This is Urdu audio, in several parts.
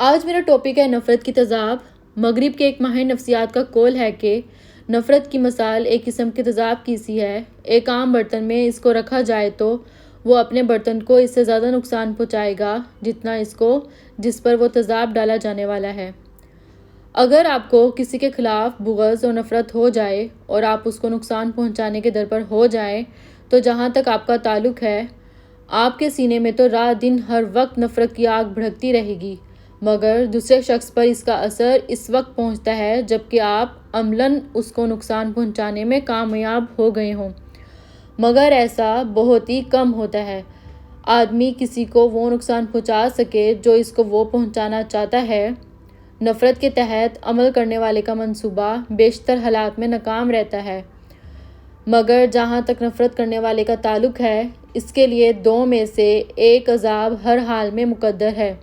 آج میرا ٹاپک ہے نفرت کی تیزاب۔ مغرب کے ایک ماہر نفسیات کا قول ہے کہ نفرت کی مثال ایک قسم کے تیزاب کی سی ہے۔ ایک عام برتن میں اس کو رکھا جائے تو وہ اپنے برتن کو اس سے زیادہ نقصان پہنچائے گا جتنا جس پر وہ تیزاب ڈالا جانے والا ہے۔ اگر آپ کو کسی کے خلاف بغض اور نفرت ہو جائے اور آپ اس کو نقصان پہنچانے کے در پر ہو جائیں تو جہاں تک آپ کا تعلق ہے آپ کے سینے میں تو رات دن ہر وقت نفرت کی آگ بھڑکتی رہے گی، مگر دوسرے شخص پر اس کا اثر اس وقت پہنچتا ہے جبکہ آپ عملاً اس کو نقصان پہنچانے میں کامیاب ہو گئے ہوں، مگر ایسا بہت ہی کم ہوتا ہے۔ آدمی کسی کو وہ نقصان پہنچا سکے جو اس کو وہ پہنچانا چاہتا ہے۔ نفرت کے تحت عمل کرنے والے کا منصوبہ بیشتر حالات میں ناکام رہتا ہے، مگر جہاں تک نفرت کرنے والے کا تعلق ہے اس کے لیے دو میں سے ایک عذاب ہر حال میں مقدر ہے۔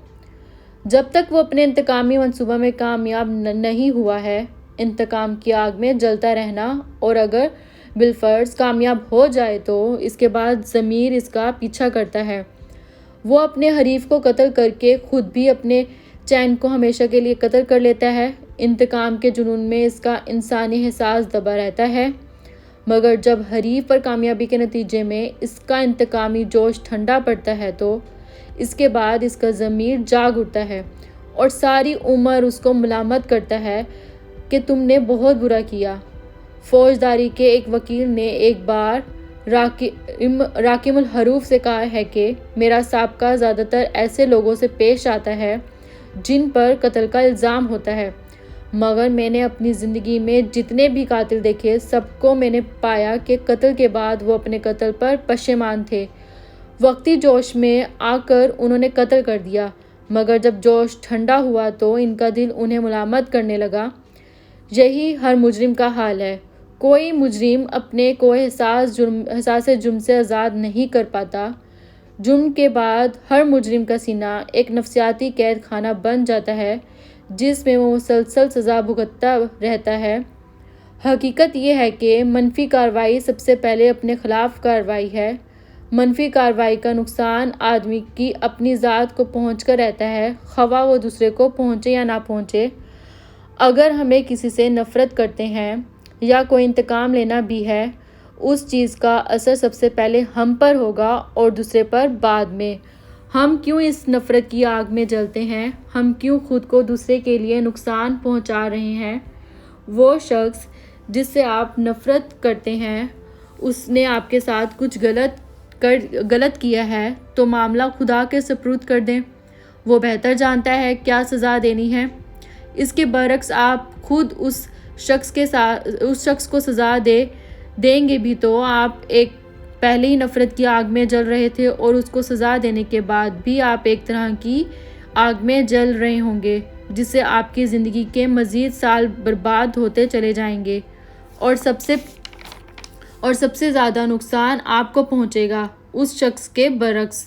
جب تک وہ اپنے انتقامی منصوبہ میں کامیاب نہیں ہوا ہے، انتقام کی آگ میں جلتا رہنا، اور اگر بالفرض کامیاب ہو جائے تو اس کے بعد ضمیر اس کا پیچھا کرتا ہے۔ وہ اپنے حریف کو قتل کر کے خود بھی اپنے چین کو ہمیشہ کے لیے قتل کر لیتا ہے۔ انتقام کے جنون میں اس کا انسانی احساس دبا رہتا ہے، مگر جب حریف پر کامیابی کے نتیجے میں اس کا انتقامی جوش ٹھنڈا پڑتا ہے تو اس کے بعد اس کا ضمیر جاگ اٹھتا ہے اور ساری عمر اس کو ملامت کرتا ہے کہ تم نے بہت برا کیا۔ فوجداری کے ایک وکیل نے ایک بار راکم الحروف سے کہا ہے کہ میرا سابقہ زیادہ تر ایسے لوگوں سے پیش آتا ہے جن پر قتل کا الزام ہوتا ہے، مگر میں نے اپنی زندگی میں جتنے بھی قاتل دیکھے سب کو میں نے پایا کہ قتل کے بعد وہ اپنے قتل پر پشیمان تھے۔ وقتی جوش میں آ کر انہوں نے قتل کر دیا، مگر جب جوش ٹھنڈا ہوا تو ان کا دل انہیں ملامت کرنے لگا۔ یہی ہر مجرم کا حال ہے۔ کوئی مجرم اپنے کو احساس جرم سے آزاد نہیں کر پاتا۔ جرم کے بعد ہر مجرم کا سینہ ایک نفسیاتی قید خانہ بن جاتا ہے جس میں وہ مسلسل سزا بھگتتا رہتا ہے۔ حقیقت یہ ہے کہ منفی کارروائی سب سے پہلے اپنے خلاف کارروائی ہے۔ منفی کارروائی کا نقصان آدمی کی اپنی ذات کو پہنچ کر رہتا ہے، خواہ وہ دوسرے کو پہنچے یا نہ پہنچے۔ اگر ہمیں کسی سے نفرت کرتے ہیں یا کوئی انتقام لینا بھی ہے، اس چیز کا اثر سب سے پہلے ہم پر ہوگا اور دوسرے پر بعد میں۔ ہم کیوں اس نفرت کی آگ میں جلتے ہیں؟ ہم کیوں خود کو دوسرے کے لیے نقصان پہنچا رہے ہیں؟ وہ شخص جس سے آپ نفرت کرتے ہیں اس نے آپ کے ساتھ کچھ غلط کیا ہے تو معاملہ خدا کے سپرد کر دیں، وہ بہتر جانتا ہے کیا سزا دینی ہے۔ اس کے برعکس آپ خود اس شخص کو سزا دیں گے بھی تو آپ ایک پہلے ہی نفرت کی آگ میں جل رہے تھے اور اس کو سزا دینے کے بعد بھی آپ ایک طرح کی آگ میں جل رہے ہوں گے جس سے آپ کی زندگی کے مزید سال برباد ہوتے چلے جائیں گے، اور سب سے زیادہ نقصان آپ کو پہنچے گا اس شخص کے برعکس۔